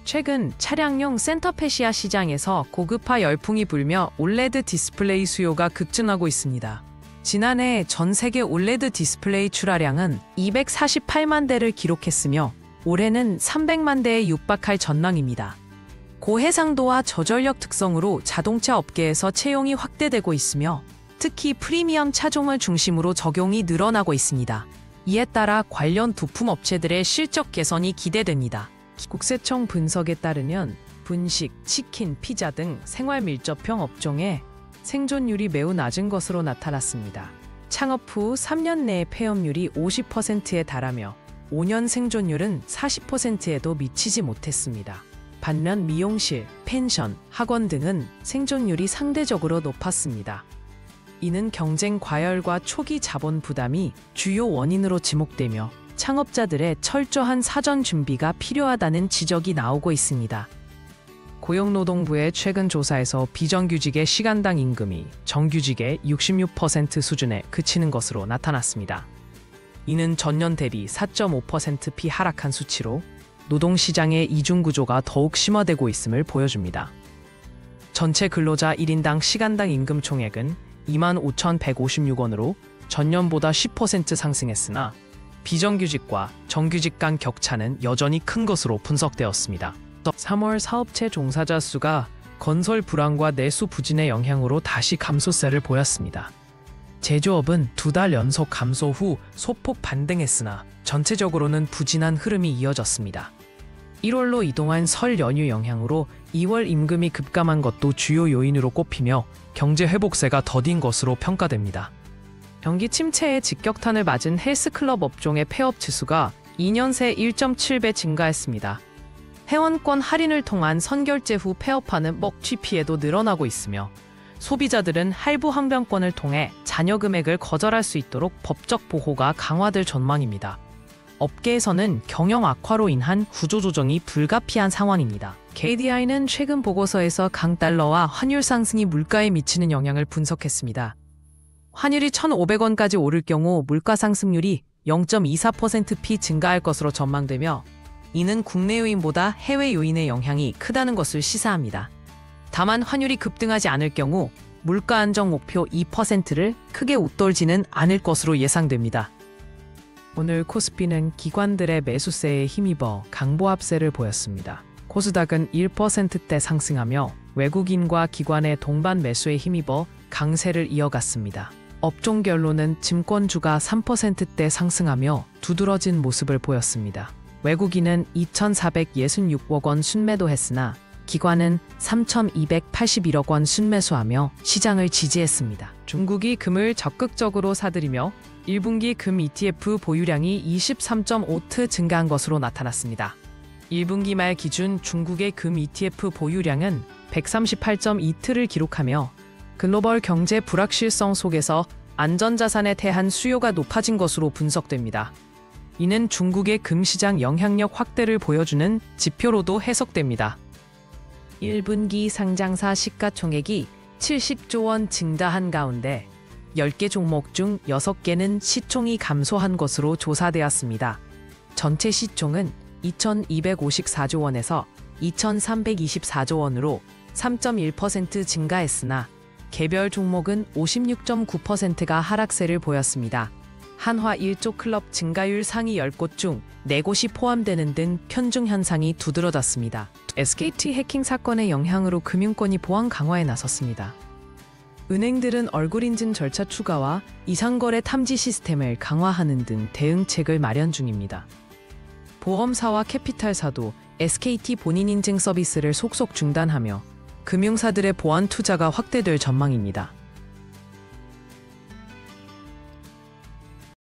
최근 차량용 센터페시아 시장에서 고급화 열풍이 불며 올레드 디스플레이 수요가 급증하고 있습니다. 지난해 전 세계 올레드 디스플레이 출하량은 248만 대를 기록했으며 올해는 300만 대에 육박할 전망입니다. 고해상도와 저전력 특성으로 자동차 업계에서 채용이 확대되고 있으며 특히 프리미엄 차종을 중심으로 적용이 늘어나고 있습니다. 이에 따라 관련 부품 업체들의 실적 개선이 기대됩니다. 국세청 분석에 따르면 분식, 치킨, 피자 등 생활 밀접형 업종에 생존율이 매우 낮은 것으로 나타났습니다. 창업 후 3년 내에 폐업률이 50%에 달하며 5년 생존율은 40%에도 미치지 못했습니다. 반면 미용실, 펜션, 학원 등은 생존율이 상대적으로 높았습니다. 이는 경쟁 과열과 초기 자본 부담이 주요 원인으로 지목되며 창업자들의 철저한 사전 준비가 필요하다는 지적이 나오고 있습니다. 고용노동부의 최근 조사에서 비정규직의 시간당 임금이 정규직의 66% 수준에 그치는 것으로 나타났습니다. 이는 전년 대비 4.5%p 하락한 수치로 노동시장의 이중구조가 더욱 심화되고 있음을 보여줍니다. 전체 근로자 1인당 시간당 임금 총액은 25,156원으로 전년보다 10% 상승했으나 비정규직과 정규직 간 격차는 여전히 큰 것으로 분석되었습니다. 3월 사업체 종사자 수가 건설 불황과 내수 부진의 영향으로 다시 감소세를 보였습니다. 제조업은 2달 연속 감소 후 소폭 반등했으나 전체적으로는 부진한 흐름이 이어졌습니다. 1월로 이동한 설 연휴 영향으로 2월 임금이 급감한 것도 주요 요인으로 꼽히며 경제 회복세가 더딘 것으로 평가됩니다. 경기 침체에 직격탄을 맞은 헬스클럽 업종의 폐업 지수가 2년 새 1.7배 증가했습니다. 회원권 할인을 통한 선결제 후 폐업하는 먹튀 피해도 늘어나고 있으며 소비자들은 할부 항변권을 통해 잔여 금액을 거절할 수 있도록 법적 보호가 강화될 전망입니다. 업계에서는 경영 악화로 인한 구조조정이 불가피한 상황입니다. KDI는 최근 보고서에서 강달러와 환율 상승이 물가에 미치는 영향을 분석했습니다. 환율이 1,500원까지 오를 경우 물가 상승률이 0.24%p 증가할 것으로 전망되며 이는 국내 요인보다 해외 요인의 영향이 크다는 것을 시사합니다. 다만 환율이 급등하지 않을 경우 물가 안정 목표 2%를 크게 웃돌지는 않을 것으로 예상됩니다. 오늘 코스피는 기관들의 매수세에 힘입어 강보합세를 보였습니다. 코스닥은 1%대 상승하며 외국인과 기관의 동반 매수에 힘입어 강세를 이어갔습니다. 업종별로는 증권주가 3%대 상승하며 두드러진 모습을 보였습니다. 외국인은 2,466억 원 순매도했으나 기관은 3,281억 원 순매수하며 시장을 지지했습니다. 중국이 금을 적극적으로 사들이며 1분기 금 ETF 보유량이 23.5트 증가한 것으로 나타났습니다. 1분기 말 기준 중국의 금 ETF 보유량은 138.2트를 기록하며 글로벌 경제 불확실성 속에서 안전자산에 대한 수요가 높아진 것으로 분석됩니다. 이는 중국의 금시장 영향력 확대를 보여주는 지표로도 해석됩니다. 1분기 상장사 시가총액이 70조 원 증가한 가운데 10개 종목 중 6개는 시총이 감소한 것으로 조사되었습니다. 전체 시총은 2,254조 원에서 2,324조 원으로 3.1% 증가했으나 개별 종목은 56.9%가 하락세를 보였습니다. 한화 1조 클럽 증가율 상위 10곳 중 4곳이 포함되는 등 편중 현상이 두드러졌습니다. SKT 해킹 사건의 영향으로 금융권이 보안 강화에 나섰습니다. 은행들은 얼굴인증 절차 추가와 이상거래 탐지 시스템을 강화하는 등 대응책을 마련 중입니다. 보험사와 캐피탈사도 SKT 본인인증 서비스를 속속 중단하며 금융사들의 보안 투자가 확대될 전망입니다.